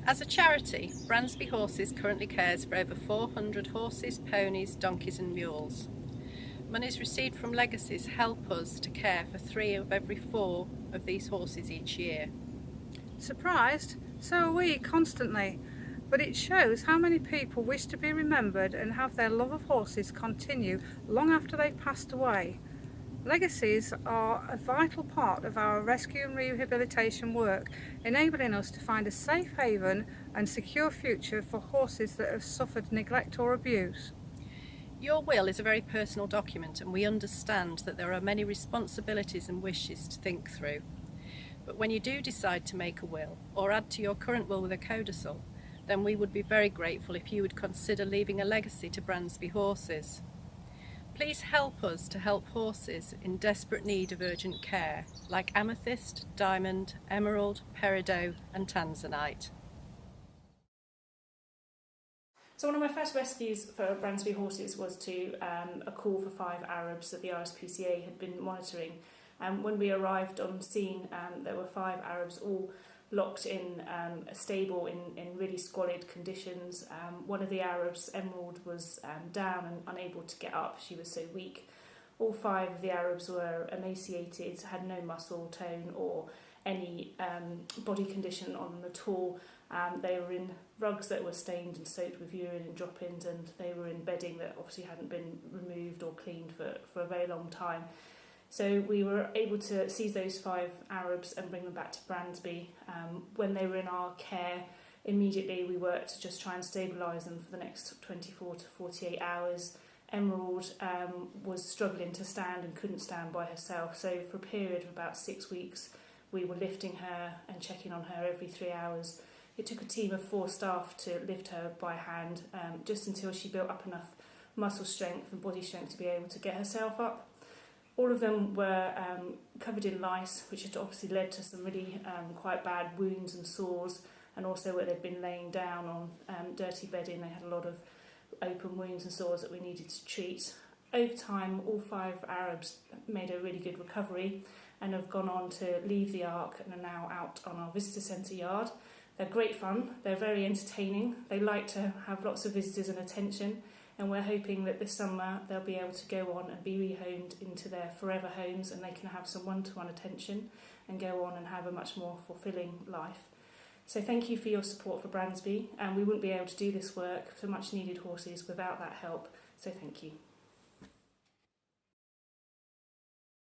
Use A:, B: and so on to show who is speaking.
A: As a charity, Bransby Horses currently cares for over 400 horses, ponies, donkeys and mules. Monies received from Legacies help us to care for 3 of every 4 of these horses each year.
B: Surprised? So are we, constantly. But it shows how many people wish to be remembered and have their love of horses continue long after they've passed away. Legacies are a vital part of our rescue and rehabilitation work, enabling us to find a safe haven and secure future for horses that have suffered neglect or abuse.
A: Your will is a very personal document, and we understand that there are many responsibilities and wishes to think through. But when you do decide to make a will or add to your current will with a codicil, then we would be very grateful if you would consider leaving a legacy to Bransby Horses. Please help us to help horses in desperate need of urgent care, like amethyst, diamond, emerald, peridot and tanzanite.
C: So one of my first rescues for Bransby Horses was to a call for 5 Arabs that the RSPCA had been monitoring. When we arrived on scene, there were 5 Arabs all locked in a stable in really squalid conditions. One of the Arabs, Emerald, was down and unable to get up. She was so weak. All 5 of the Arabs were emaciated, had no muscle tone or any body condition on them at all. They were in rugs that were stained and soaked with urine and drop-ins, and they were in bedding that obviously hadn't been removed or cleaned for a very long time. So we were able to seize those 5 Arabs and bring them back to Bransby. When they were in our care, immediately we worked to just try and stabilise them for the next 24 to 48 hours. Emerald was struggling to stand and couldn't stand by herself, so for a period of about 6 weeks we were lifting her and checking on her every 3 hours. It took a team of 4 staff to lift her by hand, just until she built up enough muscle strength and body strength to be able to get herself up. All of them were covered in lice, which had obviously led to some really quite bad wounds and sores, and also where they'd been laying down on dirty bedding, they had a lot of open wounds and sores that we needed to treat. Over time, all 5 Arabs made a really good recovery and have gone on to leave the Ark and are now out on our visitor centre yard. They're great fun, they're very entertaining, they like to have lots of visitors and attention, and we're hoping that this summer they'll be able to go on and be rehomed into their forever homes, and they can have some one-to-one attention and go on and have a much more fulfilling life. So thank you for your support for Bransby, and we wouldn't be able to do this work for much needed horses without that help, so thank you.